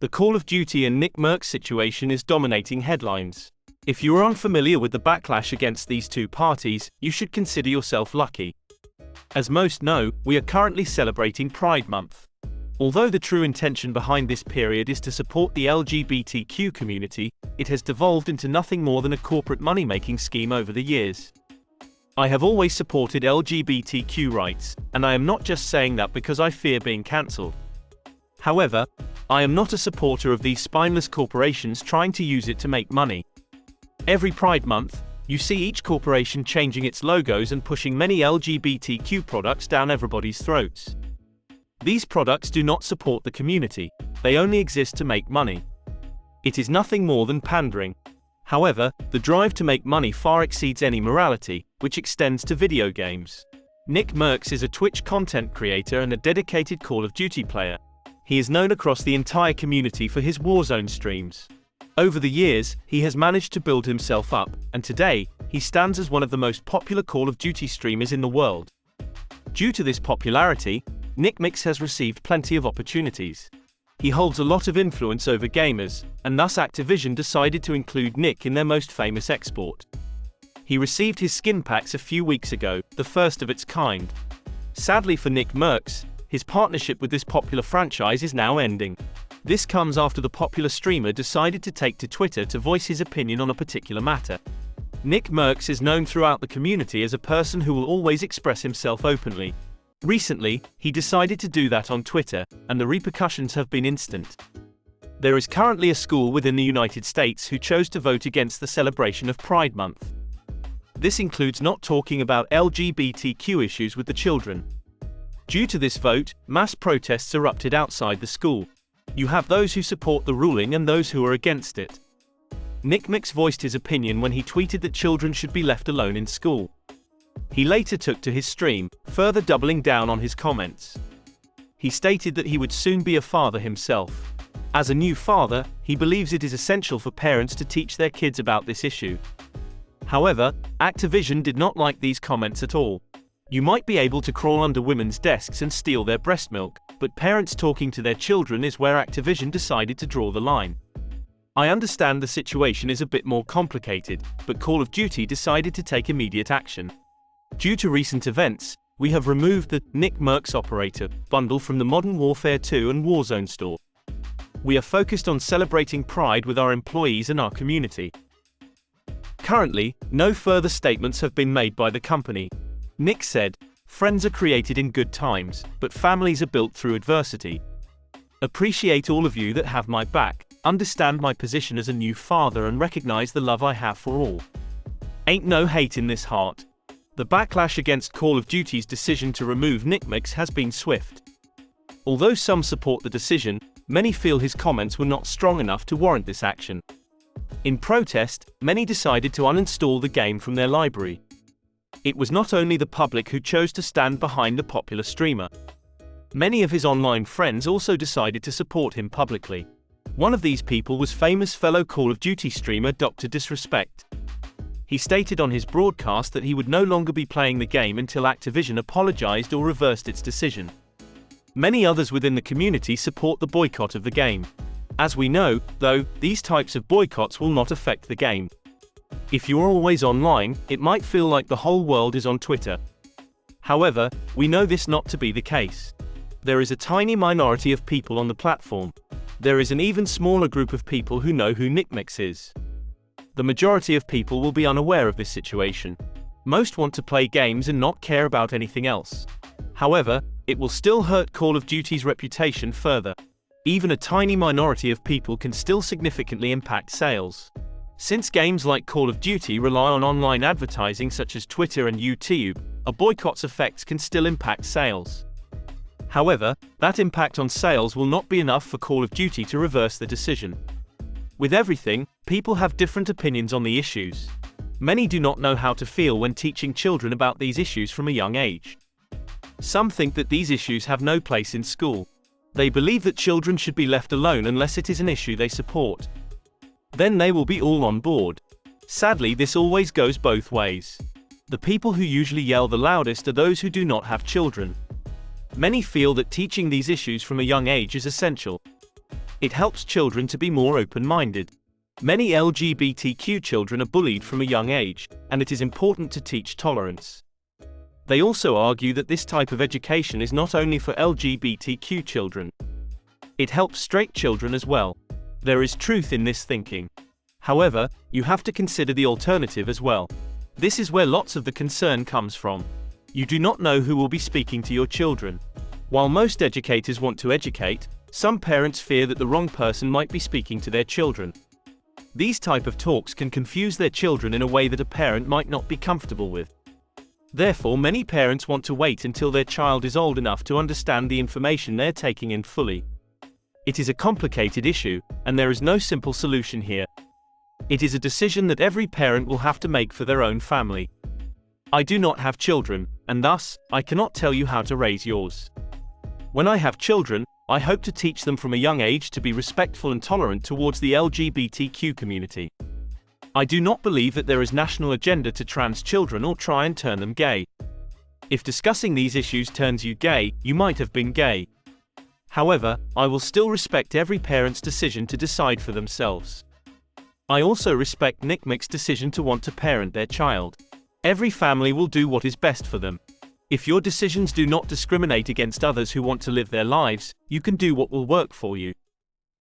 The Call of Duty and Nickmerc situation is dominating headlines. If you are unfamiliar with the backlash against these two parties, you should consider yourself lucky. As most know, we are currently celebrating Pride Month. Although the true intention behind this period is to support the LGBTQ community, it has devolved into nothing more than a corporate money-making scheme over the years. I have always supported LGBTQ rights, and I am not just saying that because I fear being cancelled. However, I am not a supporter of these spineless corporations trying to use it to make money. Every Pride Month, you see each corporation changing its logos and pushing many LGBTQ products down everybody's throats. These products do not support the community, they only exist to make money. It is nothing more than pandering. However, the drive to make money far exceeds any morality, which extends to video games. Nickmercs is a Twitch content creator and a dedicated Call of Duty player. He is known across the entire community for his Warzone streams. Over the years, he has managed to build himself up, and today, he stands as one of the most popular Call of Duty streamers in the world. Due to this popularity, Nickmercs has received plenty of opportunities. He holds a lot of influence over gamers, and thus Activision decided to include Nick in their most famous export. He received his skin packs a few weeks ago, the first of its kind. Sadly for Nickmercs, his partnership with this popular franchise is now ending. This comes after the popular streamer decided to take to Twitter to voice his opinion on a particular matter. Nickmercs is known throughout the community as a person who will always express himself openly. Recently, he decided to do that on Twitter, and the repercussions have been instant. There is currently a school within the United States who chose to vote against the celebration of Pride Month. This includes not talking about LGBTQ issues with the children. Due to this vote, mass protests erupted outside the school. You have those who support the ruling and those who are against it. Nickmercs voiced his opinion when he tweeted that children should be left alone in school. He later took to his stream, further doubling down on his comments. He stated that he would soon be a father himself. As a new father, he believes it is essential for parents to teach their kids about this issue. However, Activision did not like these comments at all. You might be able to crawl under women's desks and steal their breast milk, but parents talking to their children is where Activision decided to draw the line. I understand the situation is a bit more complicated, but Call of Duty decided to take immediate action. Due to recent events, we have removed the Nickmercs operator bundle from the Modern Warfare 2 and Warzone store. We are focused on celebrating Pride with our employees and our community. Currently, no further statements have been made by the company. Nick said, "Friends are created in good times, but families are built through adversity. Appreciate all of you that have my back, understand my position as a new father and recognize the love I have for all. Ain't no hate in this heart." The backlash against Call of Duty's decision to remove Nickmercs has been swift. Although some support the decision, many feel his comments were not strong enough to warrant this action. In protest, many decided to uninstall the game from their library. It was not only the public who chose to stand behind the popular streamer. Many of his online friends also decided to support him publicly. One of these people was famous fellow Call of Duty streamer DrDisrespect. He stated on his broadcast that he would no longer be playing the game until Activision apologized or reversed its decision. Many others within the community support the boycott of the game. As we know, though, these types of boycotts will not affect the game. If you are always online, it might feel like the whole world is on Twitter. However, we know this not to be the case. There is a tiny minority of people on the platform. There is an even smaller group of people who know who Nickmercs is. The majority of people will be unaware of this situation. Most want to play games and not care about anything else. However, it will still hurt Call of Duty's reputation further. Even a tiny minority of people can still significantly impact sales. Since games like Call of Duty rely on online advertising such as Twitter and YouTube, a boycott's effects can still impact sales. However, that impact on sales will not be enough for Call of Duty to reverse the decision. With everything, people have different opinions on the issues. Many do not know how to feel when teaching children about these issues from a young age. Some think that these issues have no place in school. They believe that children should be left alone unless it is an issue they support. Then they will be all on board. Sadly, this always goes both ways. The people who usually yell the loudest are those who do not have children. Many feel that teaching these issues from a young age is essential. It helps children to be more open-minded. Many LGBTQ children are bullied from a young age, and it is important to teach tolerance. They also argue that this type of education is not only for LGBTQ children. It helps straight children as well. There is truth in this thinking. However, you have to consider the alternative as well. This is where lots of the concern comes from. You do not know who will be speaking to your children. While most educators want to educate, some parents fear that the wrong person might be speaking to their children. These type of talks can confuse their children in a way that a parent might not be comfortable with. Therefore, many parents want to wait until their child is old enough to understand the information they're taking in fully. It is a complicated issue, and there is no simple solution here. It is a decision that every parent will have to make for their own family. I do not have children, and thus, I cannot tell you how to raise yours. When I have children, I hope to teach them from a young age to be respectful and tolerant towards the LGBTQ community. I do not believe that there is national agenda to trans children or try and turn them gay. If discussing these issues turns you gay, you might have been gay. However, I will still respect every parent's decision to decide for themselves. I also respect Nickmerc's decision to want to parent their child. Every family will do what is best for them. If your decisions do not discriminate against others who want to live their lives, you can do what will work for you.